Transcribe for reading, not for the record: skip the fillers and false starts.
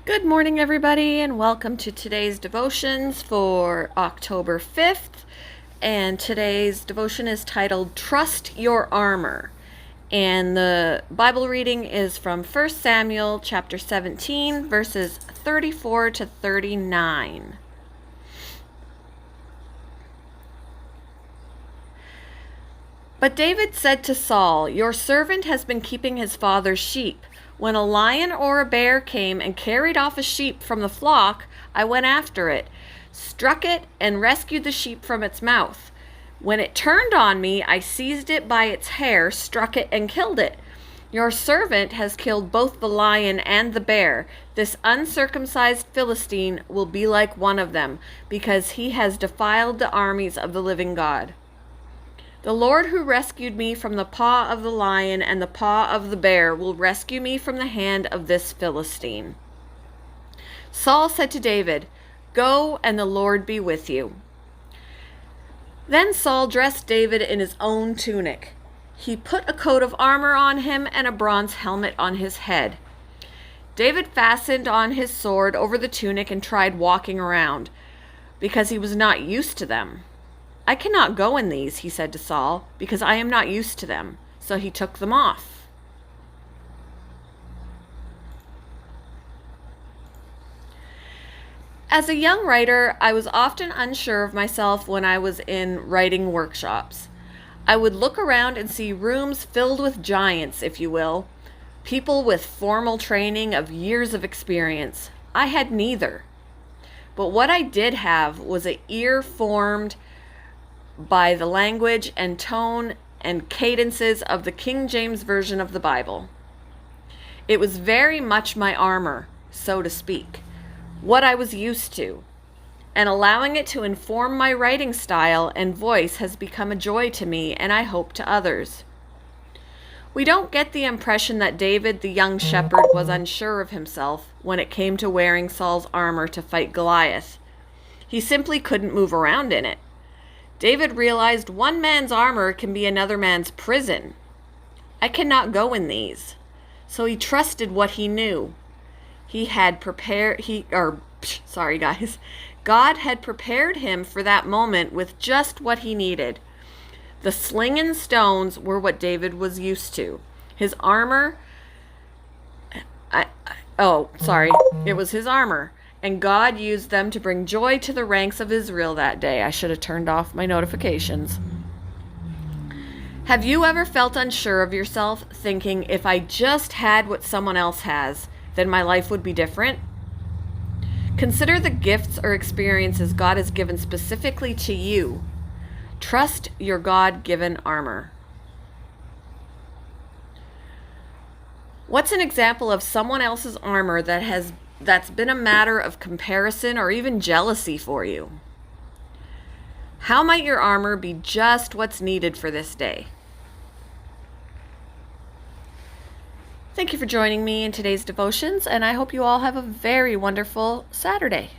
Good morning, everybody, and welcome to today's devotions for October 5th. And today's devotion is titled Trust Your Armor. And the Bible reading is from 1 Samuel chapter 17, verses 34 to 39. But David said to Saul, "Your servant has been keeping his father's sheep. When a lion or a bear came and carried off a sheep from the flock, I went after it, struck it, and rescued the sheep from its mouth. When it turned on me, I seized it by its hair, struck it, and killed it. Your servant has killed both the lion and the bear. This uncircumcised Philistine will be like one of them, because he has defiled the armies of the living God. The Lord who rescued me from the paw of the lion and the paw of the bear will rescue me from the hand of this Philistine." Saul said to David, "Go, and the Lord be with you." Then Saul dressed David in his own tunic. He put a coat of armor on him and a bronze helmet on his head. David fastened on his sword over the tunic and tried walking around, because he was not used to them. "I cannot go in these," he said to Saul, "because I am not used to them." So he took them off. As a young writer, I was often unsure of myself when I was in writing workshops. I would look around and see rooms filled with giants, if you will, people with formal training of years of experience. I had neither. But what I did have was an ear formed by the language and tone and cadences of the King James Version of the Bible. It was very much my armor, so to speak, what I was used to, and allowing it to inform my writing style and voice has become a joy to me, and I hope to others. We don't get the impression that David the young shepherd was unsure of himself when it came to wearing Saul's armor to fight Goliath. He simply couldn't move around in it. David realized one man's armor can be another man's prison. I cannot go in these. So he trusted what he knew. God had prepared him for that moment with just what he needed. The sling and stones were what David was used to. His armor, it was his armor. And God used them to bring joy to the ranks of Israel that day. I should have turned off my notifications. Have you ever felt unsure of yourself, thinking, if I just had what someone else has, then my life would be different? Consider the gifts or experiences God has given specifically to you. Trust your God-given armor. What's an example of someone else's armor that's been a matter of comparison or even jealousy for you? How might your armor be just what's needed for this day? Thank you for joining me in today's devotions, and I hope you all have a very wonderful Saturday.